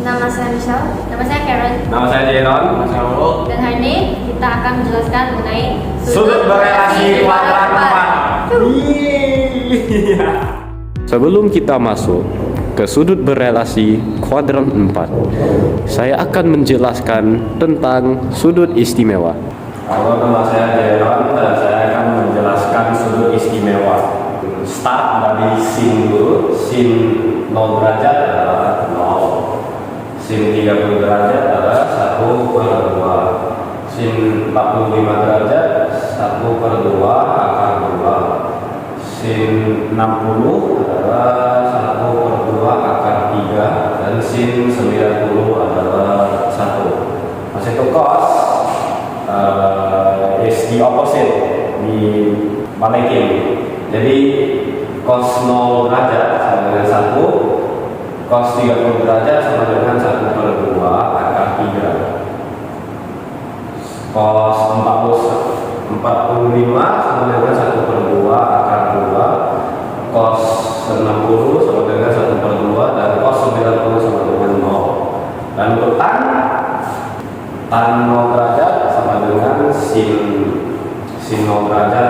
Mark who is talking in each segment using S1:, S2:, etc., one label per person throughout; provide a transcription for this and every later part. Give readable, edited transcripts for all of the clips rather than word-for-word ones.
S1: Nama saya Michelle. Nama saya Karen.
S2: Nama saya Jeron.
S3: Nama saya Ulu.
S1: Dan hari ini kita akan menjelaskan mengenai
S2: Sudut berelasi kuadran 4.
S4: Sebelum kita masuk ke sudut berelasi kuadran 4, saya akan menjelaskan tentang sudut istimewa.
S2: Halo, nama saya Jeron dan saya akan menjelaskan sudut istimewa. Start dari sin dulu. Sin 0 derajat adalah 0. Sin 30 derajat adalah 1/2. Sin 45 derajat 1/2 akar 2. Sin 60 adalah 1/2 akar 3. Dan sin 90 adalah 1. Masih itu cos is the opposite, dibalikin. Jadi cos 0 derajat sama dengan 1, cos 30 derajat sama dengan 1/2 akar 3. Cos 45 sama dengan 1/2 akar 2. Cos 60 sama dengan 1/2 dan cos 90 sama dengan 0. Dan untuk tan 0 derajat sama dengan sin 0 derajat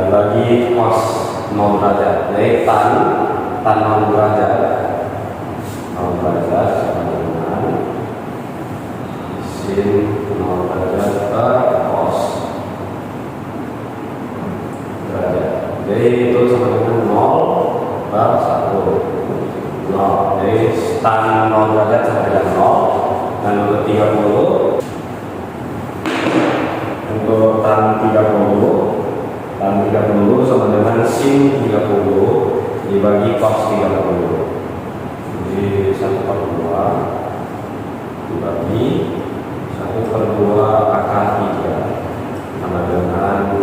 S2: dibagi cos 0 derajat. Jadi tan 0 derajat sama dengan sin 0 derajat per cos derajat. Jadi itu sama dengan 0 per 1. 0. Jadi tan 0 derajat sama dengan 0. Dan untuk 30, untuk tan 30 sama dengan sin 30 dibagi cos 30. Jadi 1/2 dibagi 1/2 akar 3 sama dengan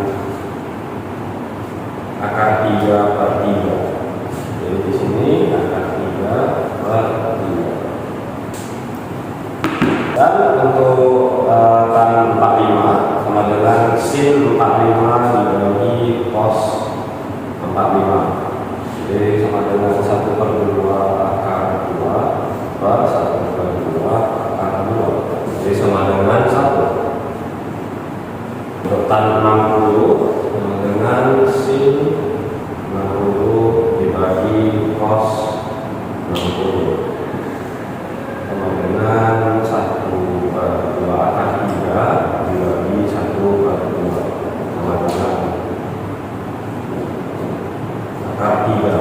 S2: akar 3/3. Jadi di sini akar 3/3. Dan untuk tan 45 sama dengan sin 45 dibagi cos 45. Jadi sama dengan 1/2 akar 2 per 1/2 akar 2. Jadi sama dengan 1. Untuk tan 60 sama dengan sin 60 dibagi cos 60 sama dengan 1/2 akar 3 dibagi 1/2 sama dengan akar 3.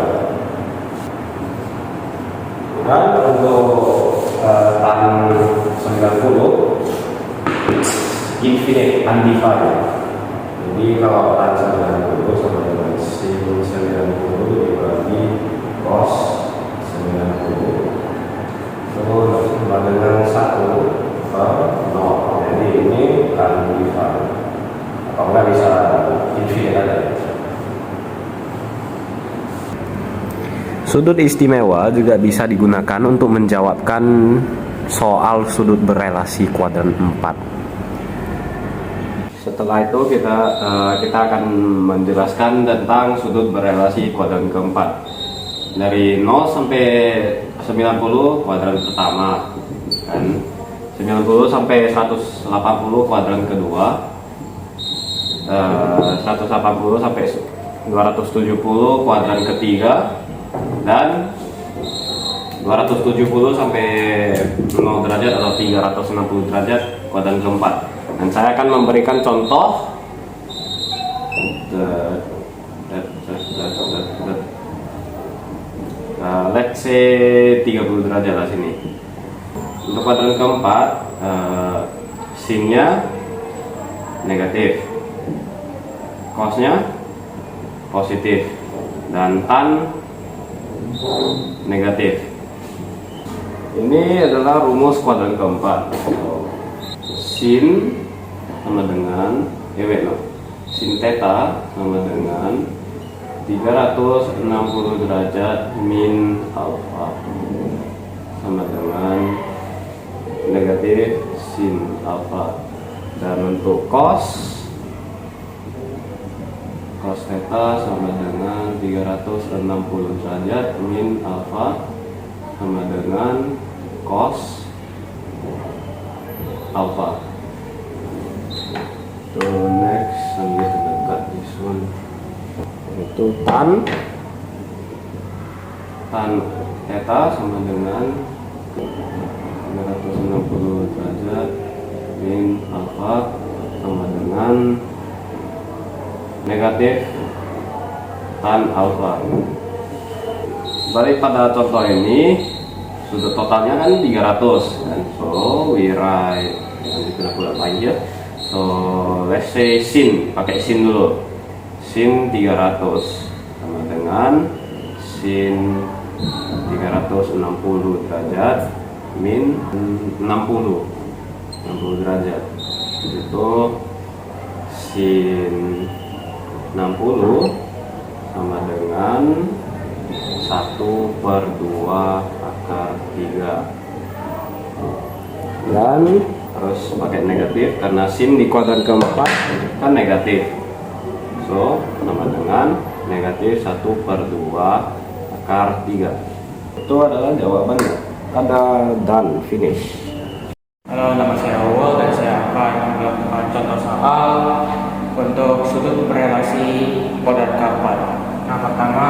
S2: Dan untuk tan 90 infinite undivided. Jadi kalau tan 90 sama dengan sin 90 dibagi cos 90 itu sama dengan 1/0. Jadi ini undivided. Kalau nggak bisa infinite aja.
S4: Sudut istimewa juga bisa digunakan untuk menjawabkan soal sudut berelasi kuadran 4.
S2: Setelah itu kita akan menjelaskan tentang sudut berelasi kuadran keempat. Dari 0 sampai 90 kuadran pertama, kan? 90 sampai 180 kuadran kedua, 180 sampai 270 kuadran ketiga, dan 270 sampai 0 derajat atau 360 derajat kuadran keempat. Dan saya akan memberikan contoh. Let's say 30 derajat lah sini. Untuk kuadran keempat, sinnya negatif, cosnya positif, dan tan negatif. Ini adalah rumus kuadran keempat. Sin sama dengan sin theta sama dengan 360 derajat min alfa sama dengan negatif sin alfa. Dan untuk cos theta sama dengan 360 derajat min alfa sama dengan cos alpha. So next, sambil terdekat this one, itu tan theta sama dengan 360 derajat min alpha sama dengan negatif tan alpha. Balik pada contoh ini, sudut totalnya kan 300 kan? So we write, nanti kita buat lagi ya. So let's say sin, pakai sin dulu. Sin 300 sama dengan sin 360 derajat min 60 derajat. Itu sin 60 sama dengan 1/2 akar 3, dan harus pakai negatif karena sin di kuadran keempat kan negatif. So sama dengan negatif 1/2 akar 3. Itu adalah jawabannya. Ada done, finish.
S3: Halo, nama saya Awal dan saya akan melakukan contoh soal untuk sudut berelasi kuadrat keempat. Yang pertama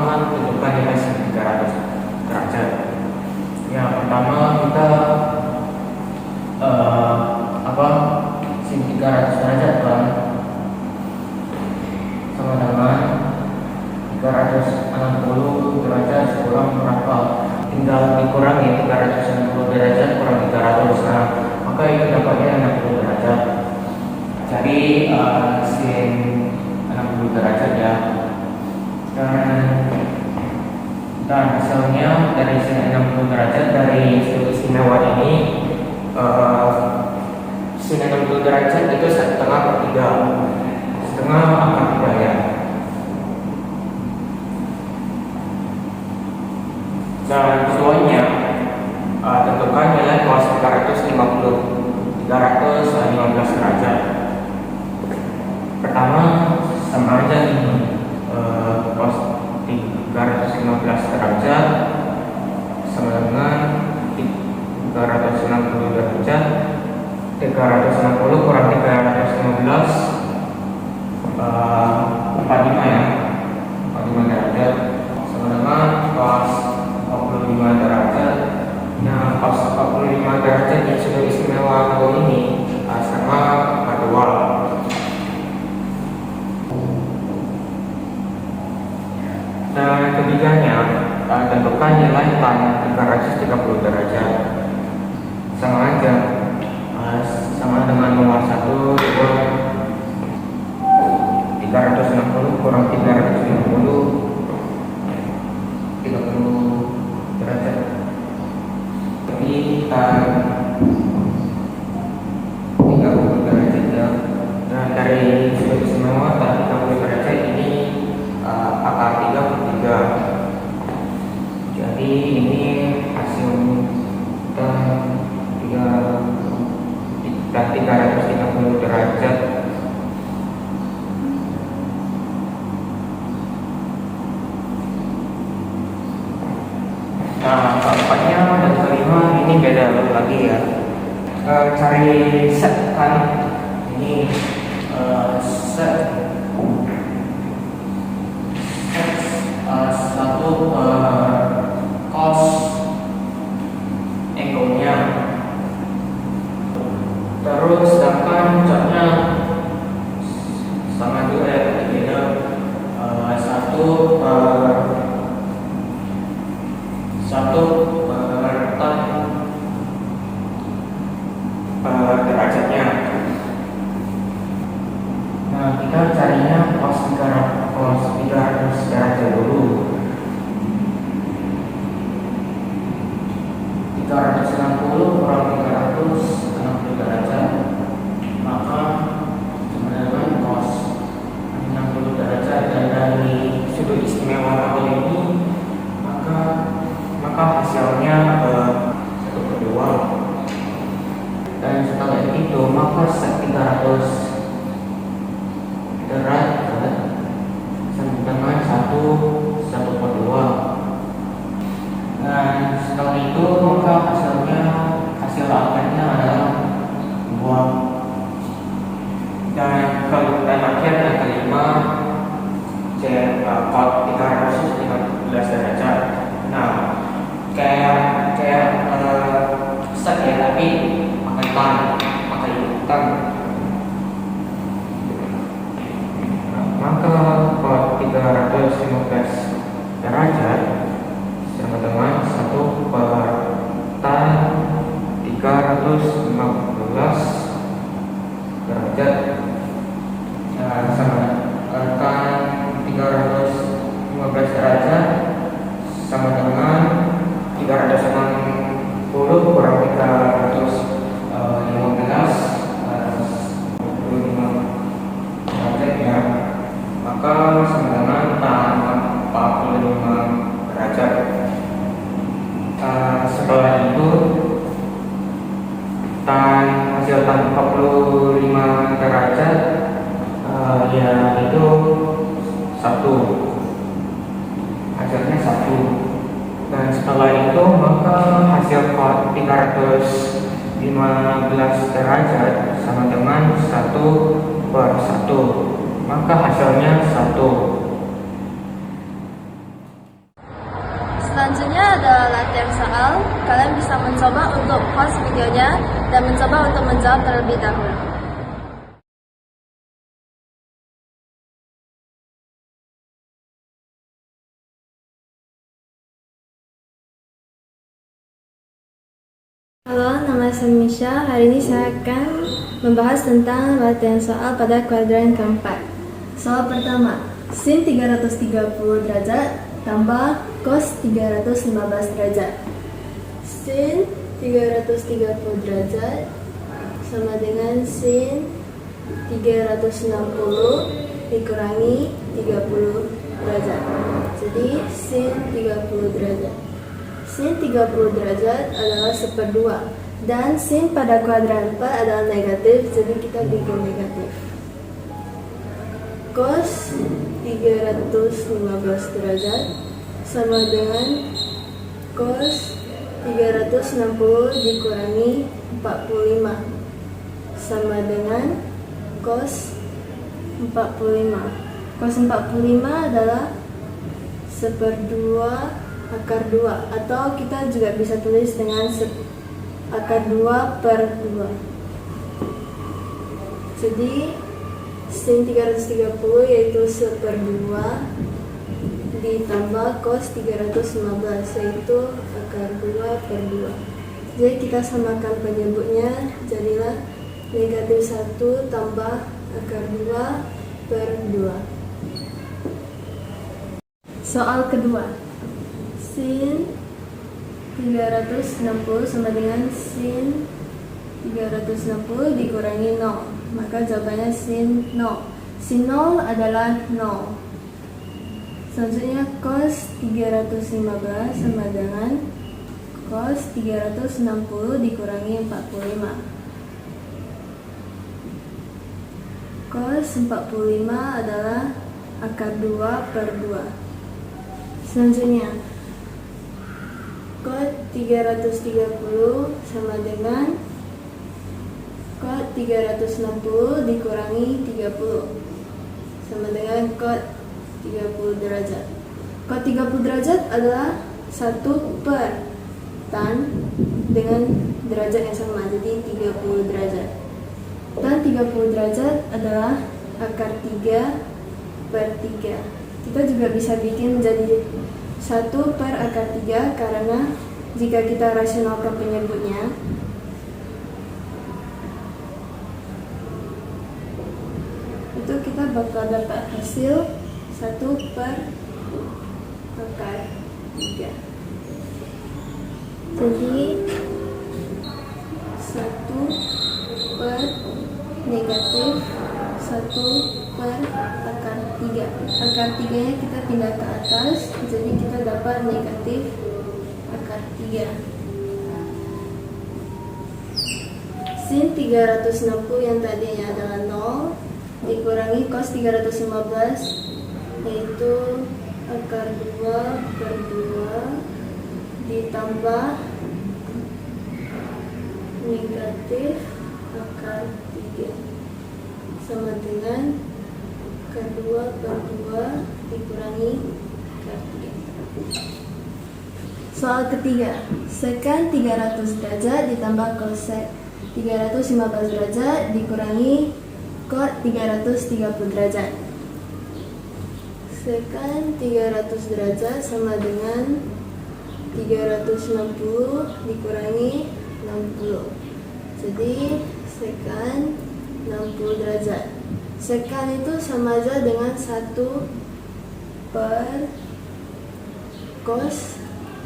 S3: kan tentukan nilai sin 300 derajat. Yang pertama kita sin 300 derajat kan sama dengan 360 derajat kurang berapa? Tinggal dikurangi 360 derajat kurang 300. Nah, maka itu dapatnya 60 derajat. Jadi sin 60 derajat ya. Dan hasilnya dari sin 60 derajat dari sudut istimewa ini, sin 60 derajat itu 1/3 akar 3 ya. Dan keduanya tentukan nilai cos 315 derajat. Pertama sama aja ini, cos 315 derajat sama dengan 360 derajat. 360 kurang 315 45 ya, 45 derajat sama dengan cos 45 derajat. Nah, cos 45 derajat yang sudah istimewa ini sama 2. Dan ketiganya, tentukan nilai tan 330 derajat. Sama aja, sama dengan nomor 1, 2, 360 kurang 330 derajat. Jadi tan 30 derajat ya. Nah, dari sudut istimewa tan 30 derajat ini akar 3/3. Jadi ini hasil tan 330 derajat. Nah, keempatnya dan kelima ini beda lagi ya. Cari set kan, ini set 1 cos angle-nya. Terus sedangkan catnya sama juga ya, beda 1 per tan derajatnya. Nah, kita carinya cos 300 derajat dulu. 360 kurang 360 derajat, maka sama dengan cos 60 derajat. Dan dari sudut istimewa angle ini, maka hasilnya 1/2. Dan setelah itu maka set 300 derajat sama dengan 1/2. Nah, setelah itu maka hasil akhirnya adalah buah. Dan akhir yang kelima cos 315 derajat. Nah, kayak set ya, tapi pakai hitam. Maka cos 315 derajat sama dengan 1 per tan 315 derajat sama tan 315 derajat sama dengan 360 kurang 315 derajat ya, maka sama dengan tan 45 derajat. Setelah itu hasil tan 45 derajat ya itu 1, hasilnya 1. Dan setelah itu maka hasil 315 derajat sama dengan 1 per 1, maka hasilnya 1.
S1: Selanjutnya adalah latihan soal. Kalian bisa mencoba untuk pause videonya dan mencoba untuk menjawab terlebih dahulu. Halo, nama saya Misha. Hari ini saya akan membahas tentang latihan soal pada kuadran keempat. Soal pertama, sin 330 derajat tambah cos 315 derajat. Sin 330 derajat sama dengan sin 360 dikurangi 30 derajat. Jadi sin 30 derajat. Sin 30 derajat adalah 1/2 dan sin pada kuadran 4 adalah negatif, jadi kita bikin negatif. Cos 315 derajat sama dengan cos 360 dikurangi 45 sama dengan cos 45. Cos 45 adalah 1/2 akar 2, atau kita juga bisa tulis dengan akar 2 per 2. Jadi sin 330 yaitu 1/2 ditambah cos 315 yaitu akar 2 per 2. Jadi kita samakan penyebutnya, jadilah negatif 1 tambah akar 2 per 2. Soal kedua, sin 360 sama dengan sin 360 dikurangi 0, maka jawabannya sin 0. Sin 0 adalah 0. Selanjutnya cos 315 sama dengan cos 360 dikurangi 45. Cos 45 adalah akar 2 per 2. Selanjutnya cos 330 sama dengan cos 360 dikurangi 30 sama dengan cos 30 derajat. Cos 30 derajat adalah 1 per tan dengan derajat yang sama, jadi 30 derajat. Dan 30 derajat adalah akar 3 per 3. Kita juga bisa bikin menjadi 1 per akar 3 karena jika kita rasionalkan penyebutnya, itu kita bakal dapat hasil 1 per akar 3. Jadi 1 per negatif 1 per akar 3. Akar 3-nya kita pindah ke atas, jadi kita dapat negatif akar 3. Sin 360 yang tadinya adalah 0 dikurangi cos 315 yaitu akar 2 per 2 ditambah negatif akar 3 sama dengan akar 2 per 2 dikurangi akar 3. Soal ketiga, sekan 300 derajat ditambah kosek 315 derajat dikurangi kot 330 derajat. Sekan 300 derajat sama dengan 360 dikurangi 60. Jadi sekan 60 derajat. Sekan itu sama aja dengan 1 per cos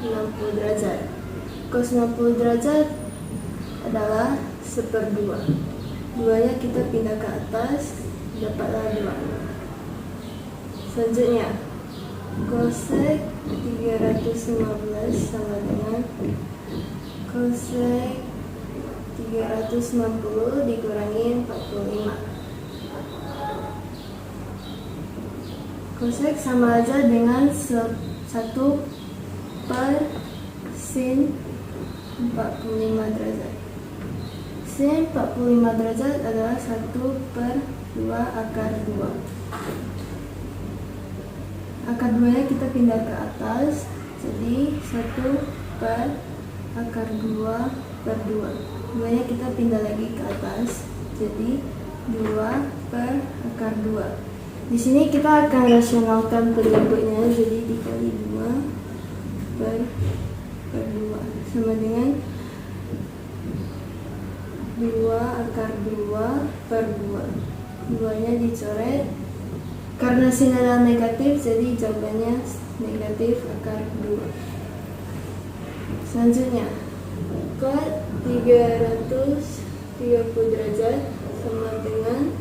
S1: 60 derajat. Cos 60 derajat adalah 1/2. 2-nya kita pindah ke atas, dapatlah 2. Selanjutnya, cosec 315 sama dengan cosec 360 dikurangi 45. Cosec sama aja dengan 1 per sin 45 derajat. Sin 45 derajat adalah 1 per 2 akar 2. Akar 2-nya kita pindah ke atas, jadi 1 per akar 2 per 2. 2-nya kita pindah lagi ke atas, jadi 2 per akar 2. Di sini kita akan rasionalkan penyebutnya, jadi dikali 2 per 2 sama dengan 2 akar 2 per 2. 2-nya dicoret. Karena sin adalah negatif, jadi jawabannya negatif akar 2. Selanjutnya, kot 330 derajat sama dengan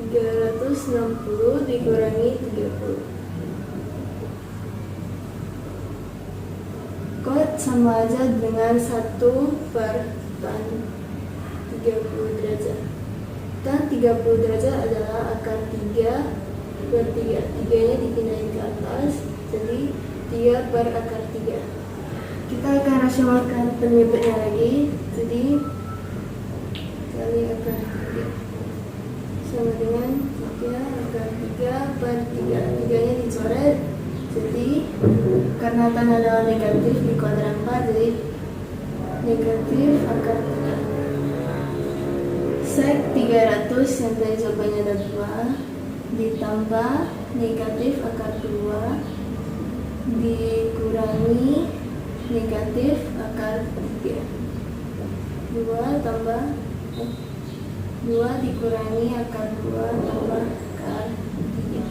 S1: 360 dikurangi 30. Kot sama aja dengan 1 per tan 30 derajat. Tan 30 derajat adalah akar 3 per 3. 3-nya dipindahin ke atas, jadi 3 per akar 3. Kita akan rasionalkan penyebutnya lagi, jadi kali akar 3 sama dengan 3 akar 3 per 3. 3-nya dicoret, jadi karena tan adalah negatif di kuadran 4, jadi negatif akar 3. Sek 300 yang tadi jawabannya ada 2 ditambah negatif akar 2 dikurangi negatif akar 3. 2 tambah 2 dikurangi akar 2 tambah akar 3.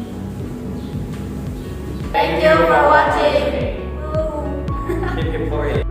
S5: Thank you for watching.
S2: Keep it for it.